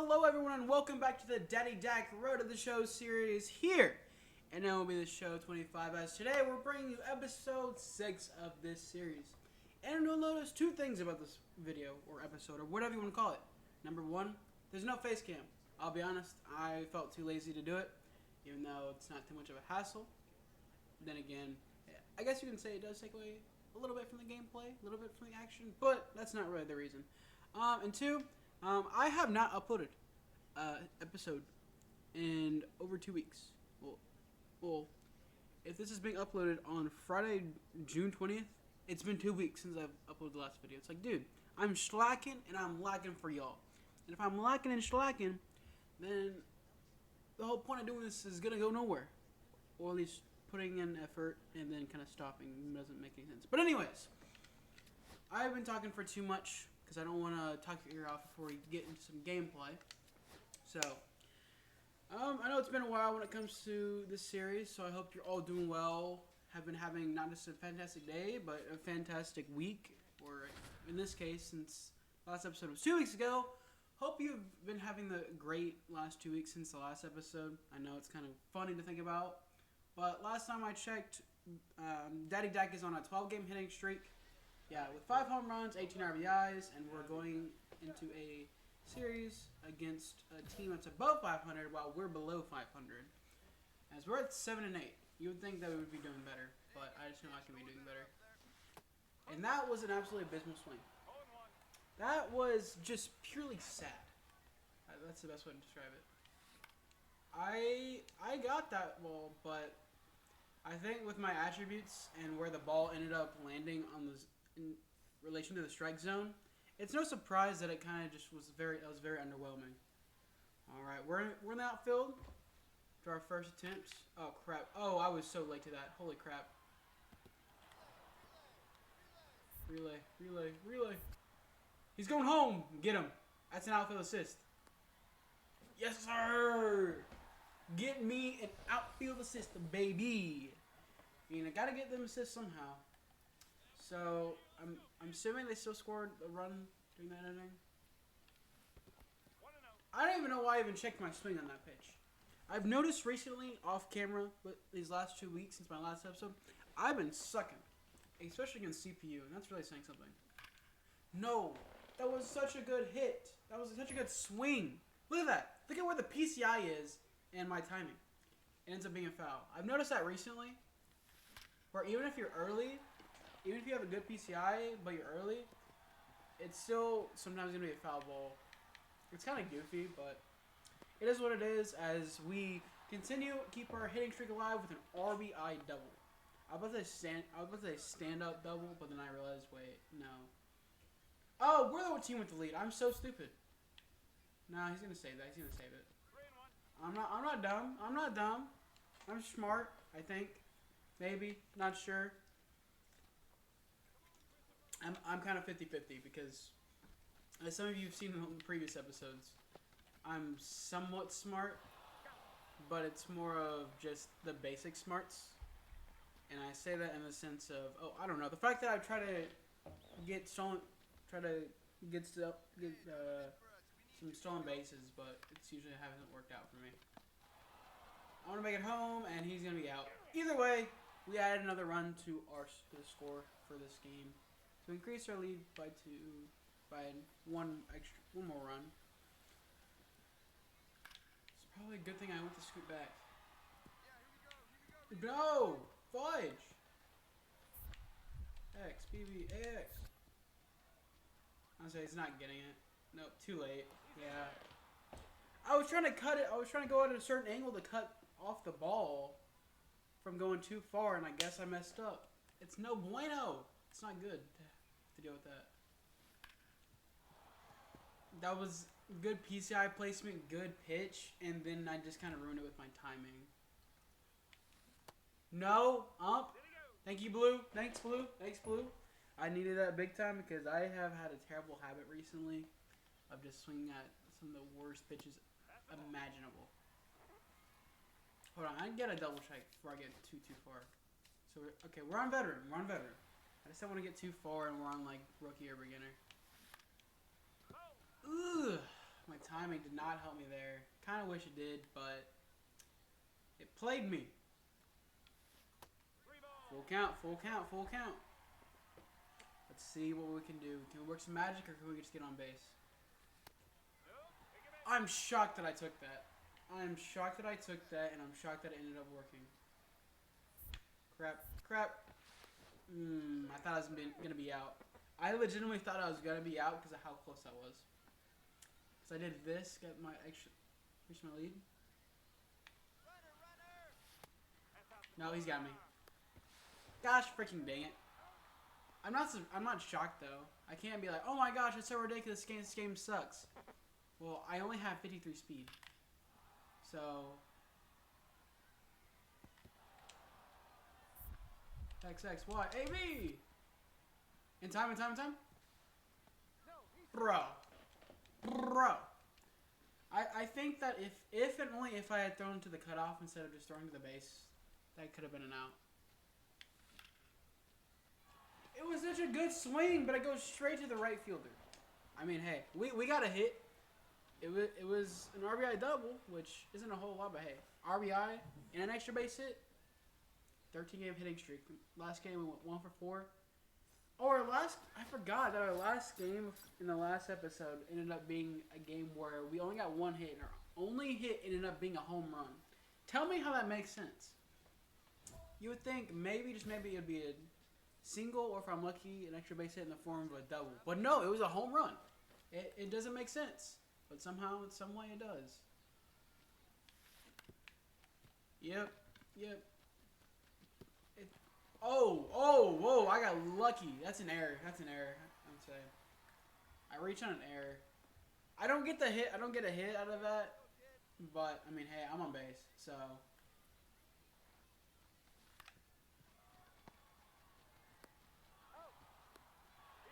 Hello everyone and welcome back to the Daddy Dak Road to the Show series here in MLB The Show 25. As today we're bringing you episode 6 of this series. And you'll notice two things about this video or episode or whatever you want to call it. Number one, there's no face cam. I'll be honest, I felt too lazy to do it, even though it's not too much of a hassle. Then again, I guess you can say it does take away a little bit from the gameplay, a little bit from the action, but that's not really the reason. And two, I have not uploaded episode in over 2 weeks. Well, if this is being uploaded on Friday, June 20th, it's been 2 weeks since I've uploaded the last video. It's like, dude, I'm slacking and I'm lacking for y'all. And if I'm lacking and slacking, then the whole point of doing this is gonna go nowhere. Or at least putting in effort and then kind of stopping doesn't make any sense. But anyways, I've been talking for too much because I don't want to talk your ear off before we get into some gameplay. So, I know it's been a while when it comes to this series, so I hope you're all doing well. Have been having not just a fantastic day, but a fantastic week, or in this case, since last episode was 2 weeks ago. Hope you've been having the great last 2 weeks since the last episode. I know it's kind of funny to think about, but last time I checked, Daddy Dak is on a 12-game hitting streak. Yeah, with 5 home runs, 18 RBIs, and we're going into a series against a team that's above 500 while we're below 500. As we're at 7 and 8, you would think that we would be doing better, but I just know I can be doing better. And that was an absolutely abysmal swing. That was just purely sad. That's the best way to describe it. I got that ball, but I think with my attributes and where the ball ended up landing on the in relation to the strike zone, it's no surprise that it kind of just was very underwhelming. All right, we're in the outfield for our first attempts. Oh crap! Oh, I was so late to that. Holy crap! Relay. He's going home. Get him. That's an outfield assist. Yes, sir. Get me an outfield assist, baby. I mean, I gotta get them assists somehow. So I'm assuming they still scored a run during that inning. I don't even know why I even checked my swing on that pitch. I've noticed recently off camera, but these last 2 weeks since my last episode, I've been sucking, especially against CPU, and that's really saying something. No, that was such a good hit. That was such a good swing. Look at that. Look at where the PCI is and my timing. It ends up being a foul. I've noticed that recently, where even if you're early, even if you have a good PCI, but you're early, it's still sometimes going to be a foul ball. It's kind of goofy, but it is what it is as we continue to keep our hitting streak alive with an RBI double. I was about to say stand-up double, but then I realized, wait, no. Oh, we're the team with the lead. I'm so stupid. Nah, he's going to save that. He's going to save it. I'm not dumb. I'm smart, I think. Maybe. Not sure. I'm kind of 50-50 because, as some of you have seen in the previous episodes, I'm somewhat smart, but it's more of just the basic smarts. And I say that in the sense of, I don't know, the fact that I try to get some stolen bases, but it's usually hasn't worked out for me. I want to make it home, and he's gonna be out. Either way, we added another run to the score for this game. To increase our lead by one more run. It's probably a good thing I went to scoot back. No! Fudge! X, BB, AX. I'll say it's not getting it. Nope, too late. Yeah. I was trying to cut it. I was trying to go at a certain angle to cut off the ball from going too far, and I guess I messed up. It's no bueno. It's not good to deal with that. That was good PCI placement, good pitch, and then I just kind of ruined it with my timing. No, Thank you, Blue. Thanks, Blue. I needed that big time because I have had a terrible habit recently of just swinging at some of the worst pitches imaginable. Hold on, I can get a double check before I get too far. So we're on veteran. I just don't want to get too far and we're on like rookie or beginner. Ugh, my timing did not help me there. Kind of wish it did, but it played me. Full count, full count, full count. Let's see what we can do. Can we work some magic or can we just get on base? I'm shocked that I took that. I'm shocked that I took that, and I'm shocked that it ended up working. Crap, crap. I thought I was going to be out. I legitimately thought I was going to be out because of how close I was. So I did this, got my extra, reached my lead. No, he's got me. Gosh, freaking dang it. I'm not shocked though. I can't be like, oh my gosh, it's so ridiculous. This game sucks. Well, I only have 53 speed. So X, Y, A, B. In time, in time, in time. Bro. I think that if and only if I had thrown to the cutoff instead of just throwing to the base, that could have been an out. It was such a good swing, but it goes straight to the right fielder. I mean, hey, we got a hit. It was an RBI double, which isn't a whole lot, but hey, RBI and an extra base hit. 13-game hitting streak. Last game we went 1 for 4. I forgot that our last game in the last episode ended up being a game where we only got one hit, and our only hit ended up being a home run. Tell me how that makes sense. You would think maybe, just maybe, it would be a single, or if I'm lucky, an extra base hit in the form of a double. But no, it was a home run. It doesn't make sense. But somehow, in some way, it does. Yep. Whoa, I got lucky. That's an error. I'm saying. I reach on an error. I don't get the hit. I don't get a hit out of that. But, I mean, hey, I'm on base. So.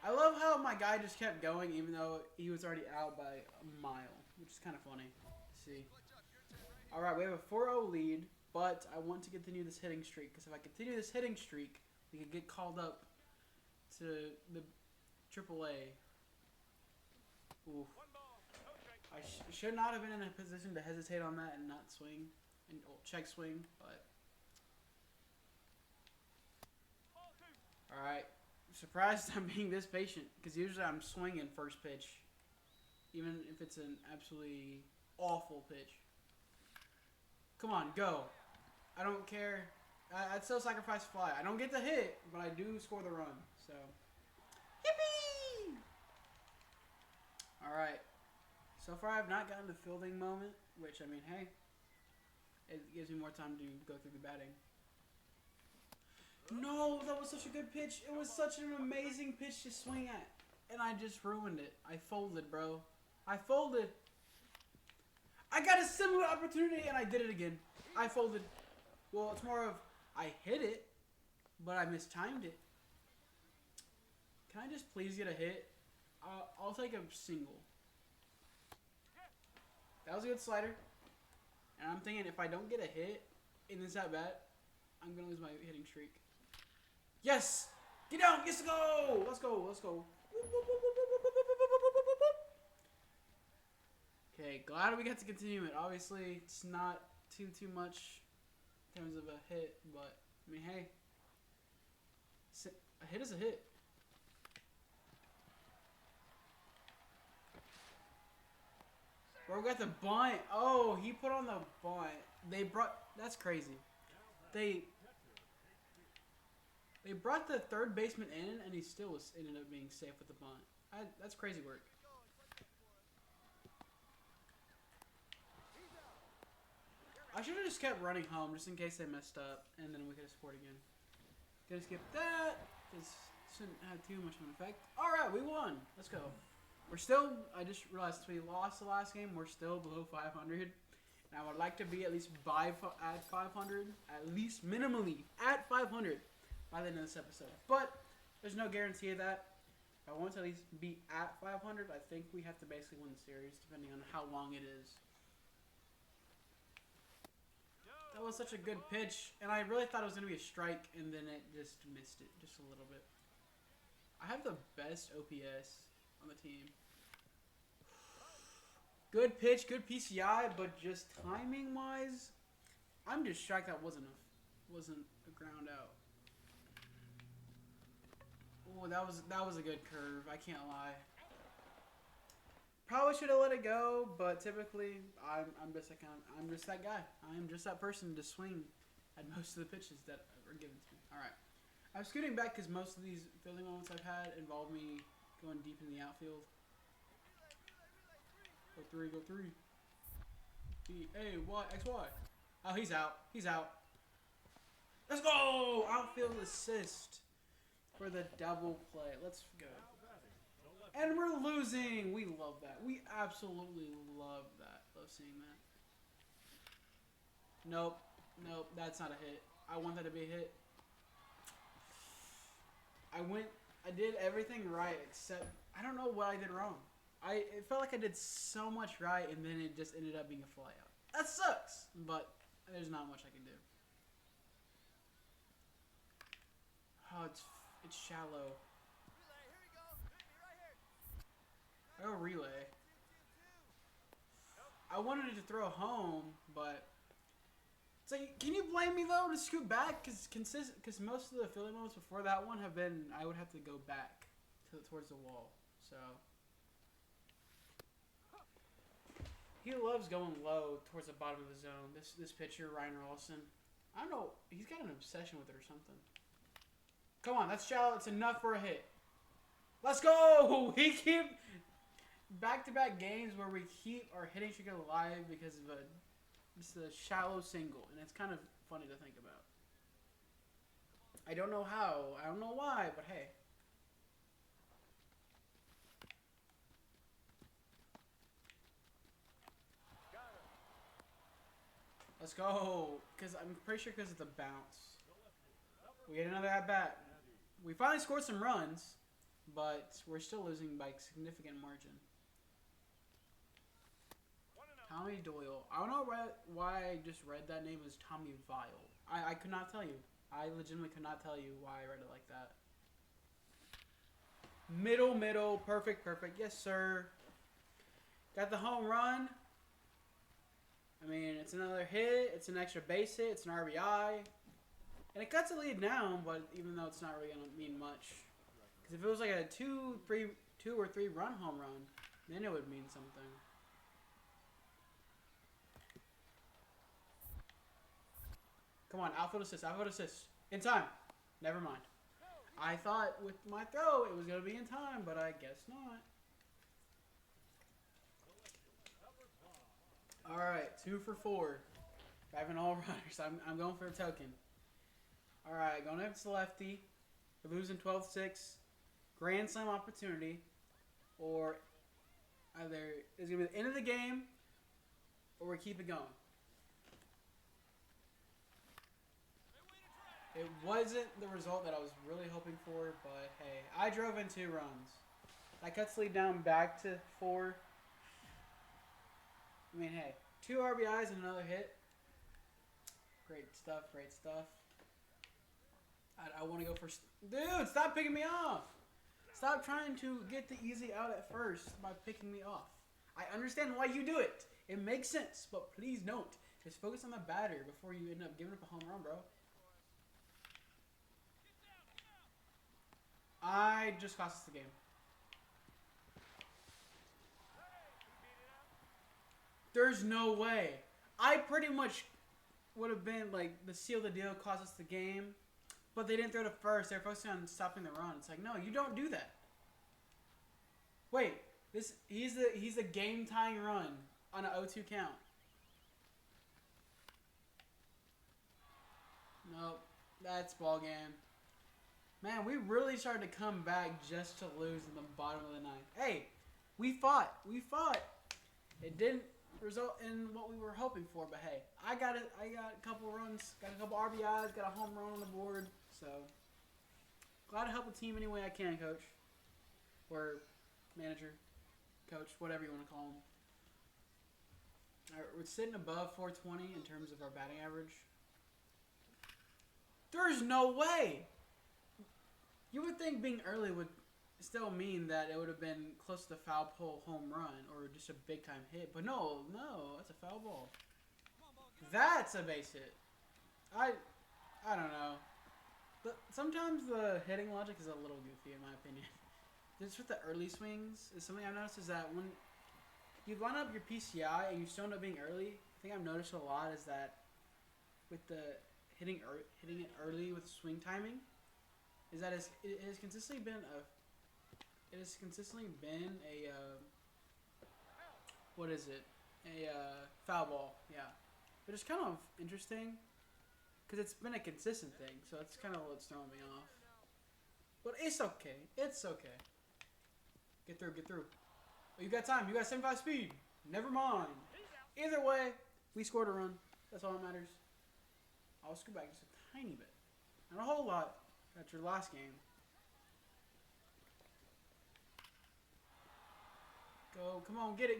I love how my guy just kept going even though he was already out by a mile, which is kind of funny to see. All right, we have a 4-0 lead, but I want to continue this hitting streak because if I continue this hitting streak, we could get called up to the AAA. Oof. I should not have been in a position to hesitate on that and not swing, and check swing, but. All right. Surprised I'm being this patient because usually I'm swinging first pitch, even if it's an absolutely awful pitch. Come on, go. I don't care. I'd still sacrifice fly. I don't get the hit, but I do score the run. So, yippee! All right. So far, I've not gotten the fielding moment, which, I mean, hey, it gives me more time to go through the batting. No, that was such a good pitch. It was such an amazing pitch to swing at. And I just ruined it. I folded, bro. I folded. I got a similar opportunity and I did it again. I folded. Well, it's more of I hit it, but I mistimed it. Can I just please get a hit? I'll take a single. That was a good slider. And I'm thinking if I don't get a hit in this at-bat, I'm going to lose my hitting streak. Yes! Get down! Yes, go! Let's go! Let's go! Okay, glad we got to continue it. Obviously, it's not too much in terms of a hit, but, I mean, hey. A hit is a hit. Bro, we got the bunt. Oh, he put on the bunt. That's crazy. They brought the third baseman in, and he still ended up being safe with the bunt. That's crazy work. I should have just kept running home just in case they messed up, and then we could have scored again. Gonna skip that. This shouldn't have too much of an effect. All right, we won. Let's go. We're still. I just realized we lost the last game. We're still below 500. And I would like to be at least at 500, at least minimally at 500 by the end of this episode. But there's no guarantee of that. If I want to at least be at 500, I think we have to basically win the series, depending on how long it is. That was such a good pitch, and I really thought it was going to be a strike, and then it just missed it just a little bit. I have the best OPS on the team. Good pitch, good PCI, but just timing wise, I'm just shocked that wasn't a ground out. Oh, that was a good curve. I can't lie. Probably should have let it go, but typically I'm just that guy. I'm just that person to swing at most of the pitches that are given to me. All right, I'm scooting back because most of these fielding moments I've had involve me going deep in the outfield. Go three. B-A-Y-X-Y. Oh, he's out. He's out. Let's go! Outfield assist for the double play. Let's go. And we're losing. We love that. We absolutely love that. Love seeing that. Nope. That's not a hit. I want that to be a hit. I did everything right except I don't know what I did wrong. It felt like I did so much right, and then it just ended up being a fly out. That sucks, but there's not much I can do. Oh, it's shallow. Oh, relay. I wanted it to throw home, but it's like, can you blame me though to scoot back? Because most of the fielding moments before that one have been I would have to go back towards the wall. So. He loves going low towards the bottom of the zone. This pitcher, Ryan Rawlson, I don't know. He's got an obsession with it or something. Come on, that's shallow. It's enough for a hit. Let's go! We keep back-to-back games where we keep our hitting streak alive because of just a shallow single, and it's kind of funny to think about. I don't know how. I don't know why, but hey. Let's go. Because I'm pretty sure because of the bounce. We get another at-bat. We finally scored some runs, but we're still losing by a significant margin. Tommy Doyle. I don't know why I just read that name as Tommy Vile. I could not tell you. I legitimately could not tell you why I read it like that. Middle. Perfect. Yes, sir. Got the home run. I mean, it's another hit. It's an extra base hit. It's an RBI. And it cuts the lead down, but even though it's not really going to mean much. Because if it was like a 2 or 3 run home run, then it would mean something. Come on, outfield assist. In time. Never mind. I thought with my throw it was going to be in time, but I guess not. Alright, 2 for 4. Driving all runners. I'm going for a token. Alright, going up to lefty. We're losing 12-6. Grand slam opportunity. Or either it's going to be the end of the game, or we keep it going. It wasn't the result that I was really hoping for, but hey, I drove in 2 runs. That cuts the lead down back to 4. I mean, hey, 2 RBIs and another hit. Great stuff. I want to go for... Dude, stop picking me off. Stop trying to get the easy out at first by picking me off. I understand why you do it. It makes sense, but please don't. Just focus on the batter before you end up giving up a home run, bro. I just cost us the game. There's no way. I pretty much would have been like the seal of the deal, cost us the game, but they didn't throw to first. They're focusing on stopping the run. It's like, no, you don't do that. Wait, he's a game tying run on an 0-2 count. Nope, that's ball game. Man, we really started to come back just to lose in the bottom of the 9th. Hey, we fought. It didn't result in what we were hoping for, but hey, I got it. I got a couple runs, got a couple RBIs, got a home run on the board. So glad to help the team any way I can, coach, or manager, coach, whatever you want to call him. All right, we're sitting above 420 in terms of our batting average. There's no way. You would think being early would still mean that it would have been close to the foul pole home run or just a big time hit. But no, that's a foul ball. That's a base hit. I don't know. But sometimes the hitting logic is a little goofy in my opinion. Just with the early swings is something I've noticed is that when you line up your PCI and you still end up being early, I think I've noticed a lot is that with the hitting it early with swing timing, is that it has consistently been a what is it? A foul ball, yeah. But it's kind of interesting because it's been a consistent thing, so that's kind of what's throwing me off. But it's okay. It's okay. Get through. Oh, you got time. You got 75 speed. Never mind. Either way, we scored a run. That's all that matters. I'll scoot back just a tiny bit. Not a whole lot. That's your last game. Go. Come on. Get it.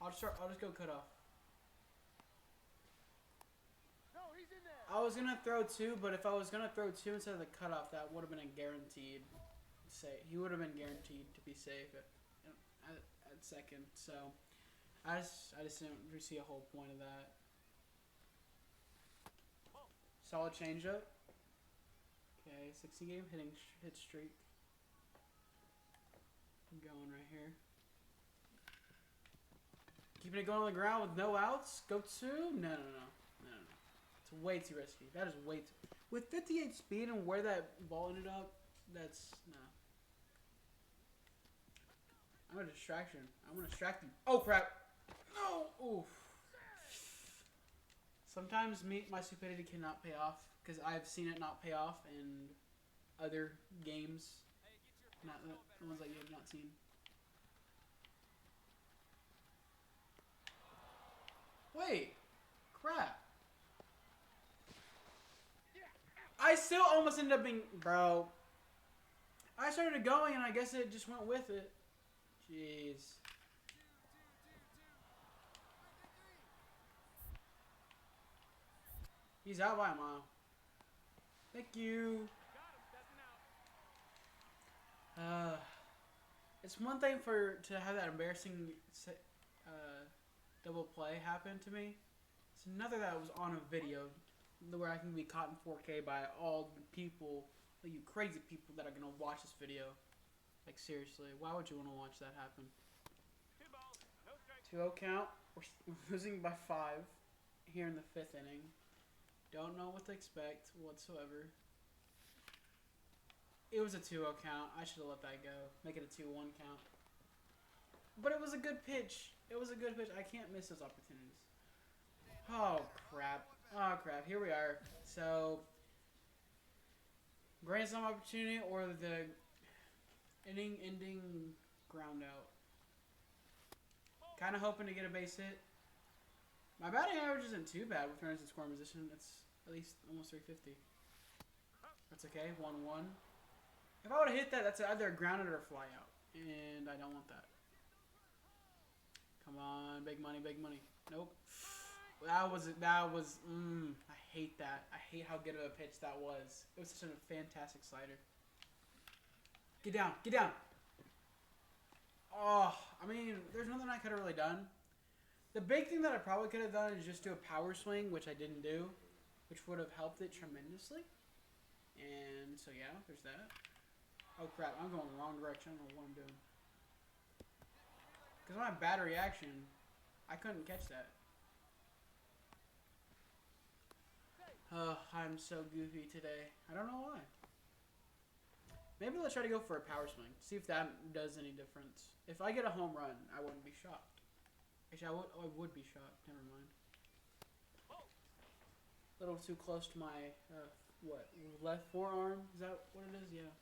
I'll just go cut off. I was going to throw 2, but if I was going to throw 2 instead of the cutoff, that would have been a guaranteed save. He would have been guaranteed to be safe at second. So I just didn't really see a whole point of that. Solid changeup. Okay, 60 game hit streak. I'm going right here. Keeping it going on the ground with no outs. Go 2? No. It's way too risky. That is way too... With 58 speed and where that ball ended up, that's... No. I'm a distraction. I'm going to distract him. Oh, crap. No. Oof. Sometimes my stupidity cannot pay off because I've seen it not pay off in other games. Not the ones that you have not seen. Wait. Crap. I still almost ended up being... Bro. I started going and I guess it just went with it. Jeez. He's out by a mile. Thank you. It's one thing to have that embarrassing double play happen to me. It's another that was on a video where I can be caught in 4K by all the people, like you crazy people that are gonna watch this video. Like seriously, why would you want to watch that happen? 2-0 count. We're losing by 5 here in the 5th inning. Don't know what to expect whatsoever. It was a 2-0 count. I should have let that go. Make it a 2-1 count. But it was a good pitch. I can't miss those opportunities. Oh, crap. Here we are. So, grand slam opportunity or the inning-ending ground out. Kind of hoping to get a base hit. My batting average isn't too bad with runners in scoring position. It's at least almost 350. That's okay. 1-1. If I would have hit that, that's either a grounded or a fly out. And I don't want that. Come on. Big money. Nope. I hate that. I hate how good of a pitch that was. It was such a fantastic slider. Get down. Oh, I mean, there's nothing I could have really done. The big thing that I probably could have done is just do a power swing, which I didn't do, which would have helped it tremendously. And so, yeah, there's that. Oh, crap. I'm going the wrong direction. I don't know what I'm doing. Because when I had bad reaction, I couldn't catch that. I'm so goofy today. I don't know why. Maybe let's try to go for a power swing. See if that does any difference. If I get a home run, I wouldn't be shocked. Actually, I would be shocked. Never mind. A little too close to my, left forearm? Is that what it is? Yeah.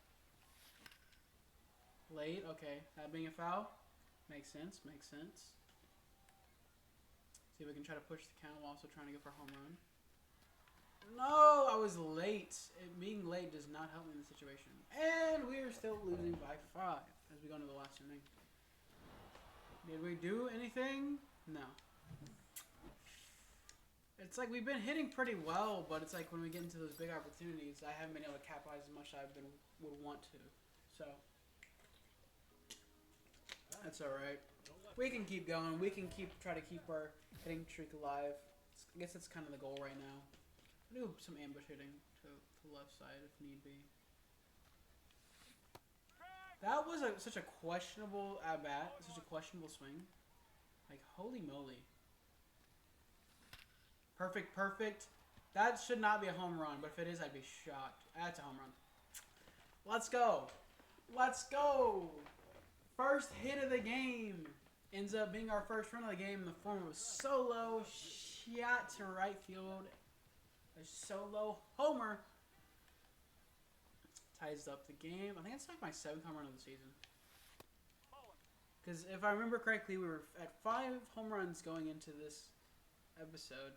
Late? Okay. That being a foul? Makes sense. See if we can try to push the count while also trying to go for a home run. No, I was late. Being late does not help me in this situation. And we are still losing by 5 as we go into the last inning. Did we do anything? No. It's like we've been hitting pretty well, but it's like when we get into those big opportunities, I haven't been able to capitalize as much as would want to. So that's all right. We can keep going. We can try to keep our hitting streak alive. I guess that's kind of the goal right now. I'll do some ambush hitting to the left side if need be. That was such a questionable at bat, such a questionable swing. Like holy moly. Perfect, perfect. That should not be a home run, but if it is, I'd be shocked. That's a home run. Let's go. Let's go. First hit of the game. Ends up being our first run of the game in the form of a solo shot to right field. A solo homer. Ties up the game. I think it's like my 7th home run of the season. Because if I remember correctly, we were at 5 home runs going into this episode.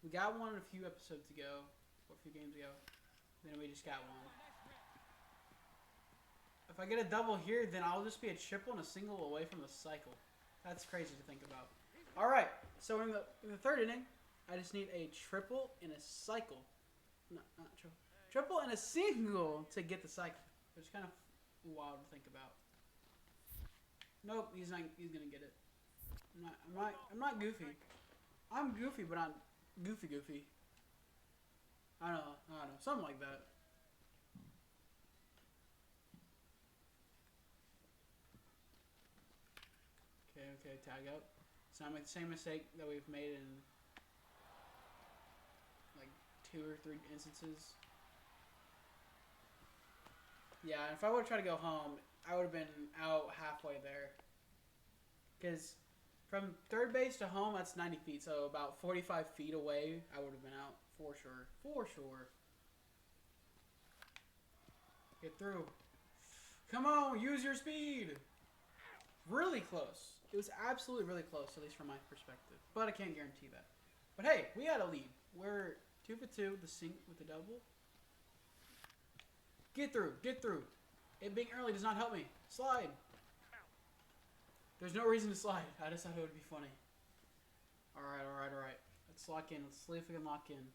We got one a few episodes ago, or a few games ago. Then we just got one. If I get a double here, then I'll just be a triple and a single away from the cycle. That's crazy to think about. All right, so in the 3rd inning, I just need a triple and a cycle. No, not triple. Triple and a single to get the cycle, which is kind of wild to think about. Nope, he's gonna get it. I'm not goofy. I'm goofy, but I'm goofy. I don't know, something like that. Okay, tag up. It's not make the same mistake that we've made in like 2 or 3 instances. Yeah, if I would have tried to go home, I would have been out halfway there. Because from 3rd base to home, that's 90 feet. So about 45 feet away, I would have been out for sure. For sure. Get through. Come on, use your speed. Really close. It was absolutely really close, at least from my perspective. But I can't guarantee that. But hey, we had a lead. We're 2 for 2, the sync with the double. Get through. It being early does not help me. Slide. There's no reason to slide. I just thought it would be funny. All right. Let's lock in. Let's see if we can lock in.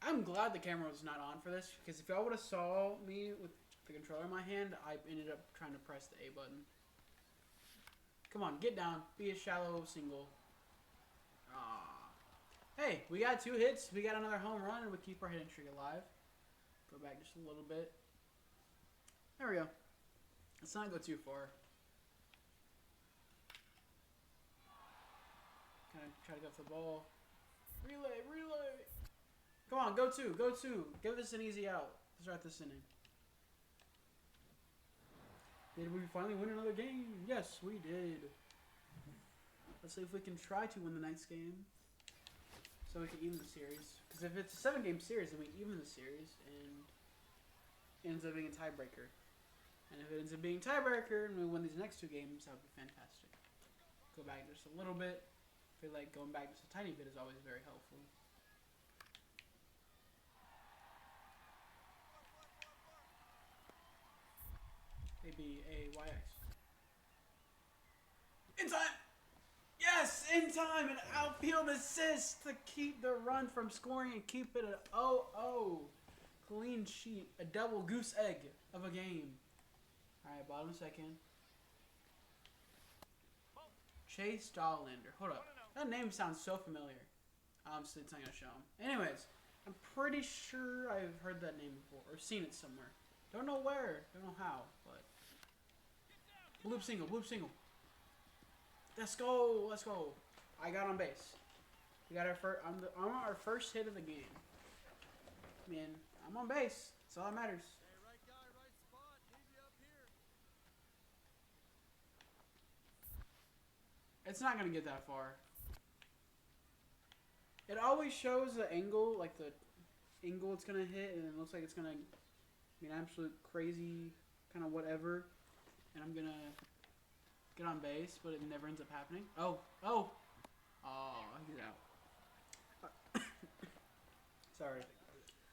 I'm glad the camera was not on for this, because if y'all would have saw me with the controller in my hand, I ended up trying to press the A button. Come on, get down. Be a shallow single. Hey, we got 2 hits. We got another home run, and we keep our hitting streak alive. Go back just a little bit. There we go. Let's not go too far. Kind of try to go for the ball. Relay. Come on, go 2. Give us an easy out to start this inning. Did we finally win another game? Yes, we did. Let's see if we can try to win the next game, so we can even the series. Because if it's a 7-game series, then we even the series, and it ends up being a tiebreaker. And if it ends up being a tiebreaker and we win these next 2 games, that would be fantastic. Go back just a little bit. I feel like going back just a tiny bit is always very helpful. Maybe a YX. In time! Yes, in time! An outfield assist to keep the run from scoring and keep it an 0-0. Clean sheet. A double goose egg of a game. Alright, bottom second. Chase Dollander. Hold up. That name sounds so familiar. So it's not going to show him. Anyways, I'm pretty sure I've heard that name before. Or seen it somewhere. Don't know where. Don't know how. But bloop single. Let's go. I got on base. We got our first. I'm on our first hit of the game. Man, I'm on base. That's all that matters. Hey, right guy, right spot. Need you up here. It's not gonna get that far. It always shows the angle, like the angle it's gonna hit, and it looks like it's gonna be an absolute crazy kind of whatever, and I'm gonna get on base, but it never ends up happening. Oh, he's out. Sorry.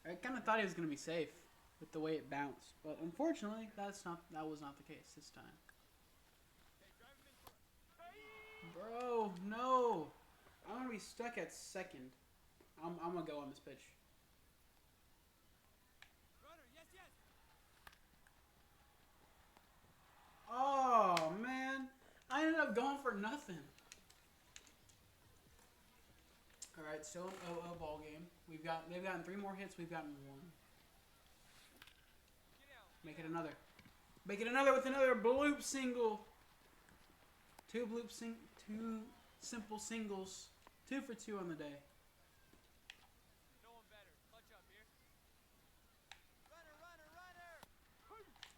I kind of thought he was gonna be safe with the way it bounced, but unfortunately, that was not the case this time. Bro, no. I'm gonna be stuck at second. I'm gonna go on this pitch. Runner, yes, yes. Oh man, I ended up going for nothing. All right, still an 0-0 ball game. They've gotten 3 more hits. We've gotten 1. Get out. Make it another. Make it another with another bloop single. 2 simple singles. 2 for 2 on the day. No one better. Clutch up here. Runner, runner, runner.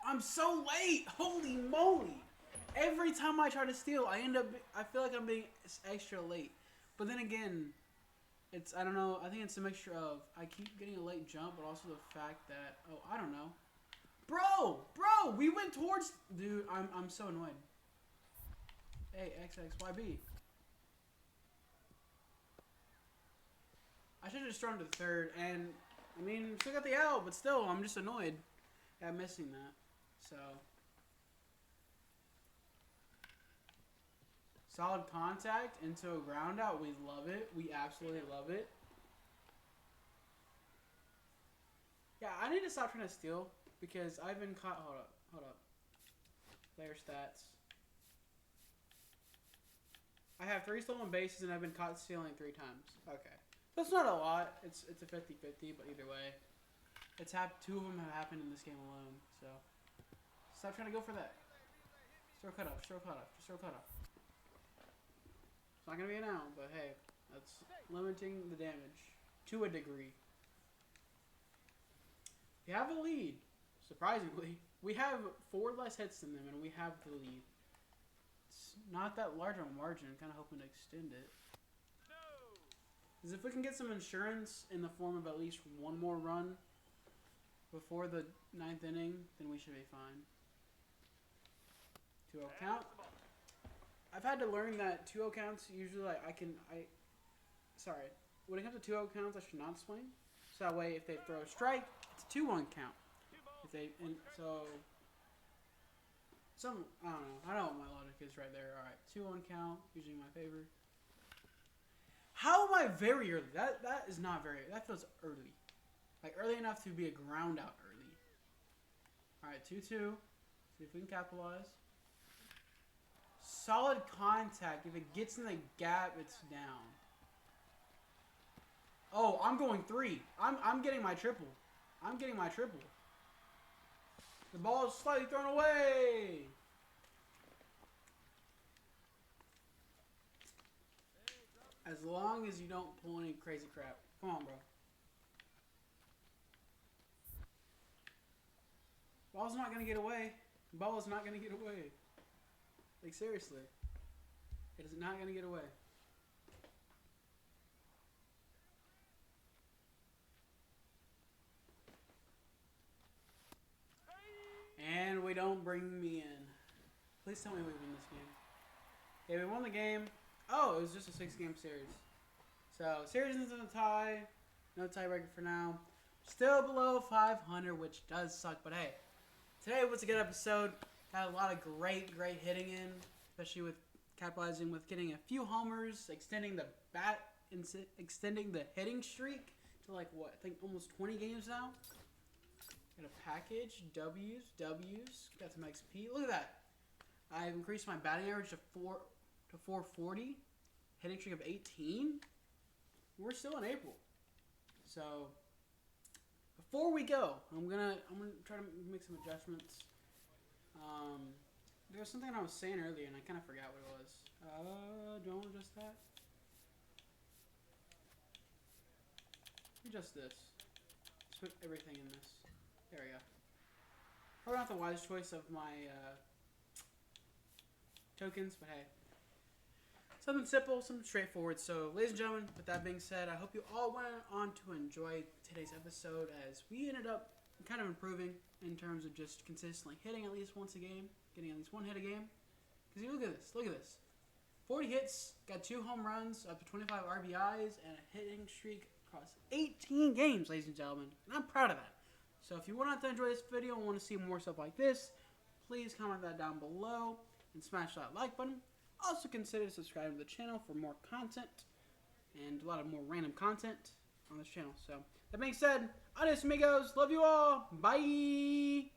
I'm so late. Holy moly. Every time I try to steal, I feel like I'm being extra late. But then again, I don't know, I think it's a mixture of I keep getting a late jump, but also the fact that, I don't know. Bro, we went towards, dude, I'm so annoyed. Hey, XXYB. I should have just thrown to the third, and, I mean, still got the out, but still, I'm just annoyed at missing that, so. Solid contact into a ground out. We love it. We absolutely love it. Yeah, I need to stop trying to steal because I've been caught. Hold up. Player stats. I have 3 stolen bases and I've been caught stealing 3 times. Okay. That's not a lot. It's a 50-50, but either way. 2 of them have happened in this game alone, so. Stop trying to go for that. Just throw cutoff. Just throw cutoff. It's not going to be an out, but hey, that's limiting the damage to a degree. We have a lead, surprisingly. We have 4 less hits than them, and we have the lead. It's not that large of a margin. I'm kind of hoping to extend it. Because if we can get some insurance in the form of at least 1 more run before the 9th inning, then we should be fine. 2-0 count. I've had to learn that 2-0 counts usually sorry. When it comes to 2-0 counts, I should not swing. So that way, if they throw a strike, it's a 2-1 count. I don't know. I know what my logic is right there. All right, 2-1 count, usually my favor. How am I very early? That is not very. That feels early, like early enough to be a ground out early. All right, 2-2. See if we can capitalize. Solid contact. If it gets in the gap, it's down. Oh, I'm going 3. I'm getting my triple. The ball is slightly thrown away. As long as you don't pull any crazy crap. Come on, bro. Ball's not gonna get away. Like, seriously. It is not going to get away. And we don't bring me in. Please tell me we win this game. Okay, we won the game. Oh, it was just a 6-game series. So, series is in a tie. No tiebreaker for now. Still below 500, which does suck. But hey, today was a good episode. Had a lot of great hitting in, especially with capitalizing with getting a few homers, extending the hitting streak to like what? I think almost 20 games now. Got a package, W's, got some XP. Look at that. I've increased my batting average to 440, hitting streak of 18. We're still in April. So before we go, I'm gonna try to make some adjustments. There was something I was saying earlier, and I kind of forgot what it was. Do I want to adjust that? Adjust this. Just put everything in this. There we go. Probably not the wise choice of my tokens, but hey. Something simple, something straightforward. So, ladies and gentlemen, with that being said, I hope you all went on to enjoy today's episode as we ended up kind of improving in terms of just consistently hitting at least once a game, getting at least 1 hit a game. Because you look at this. 40 hits, got 2 home runs, up to 25 RBIs, and a hitting streak across 18 games, ladies and gentlemen. And I'm proud of that. So if you want to enjoy this video and want to see more stuff like this, please comment that down below and smash that like button. Also consider subscribing to the channel for more content. and a lot of more random content on this channel. So, that being said, adios amigos. Love you all. Bye.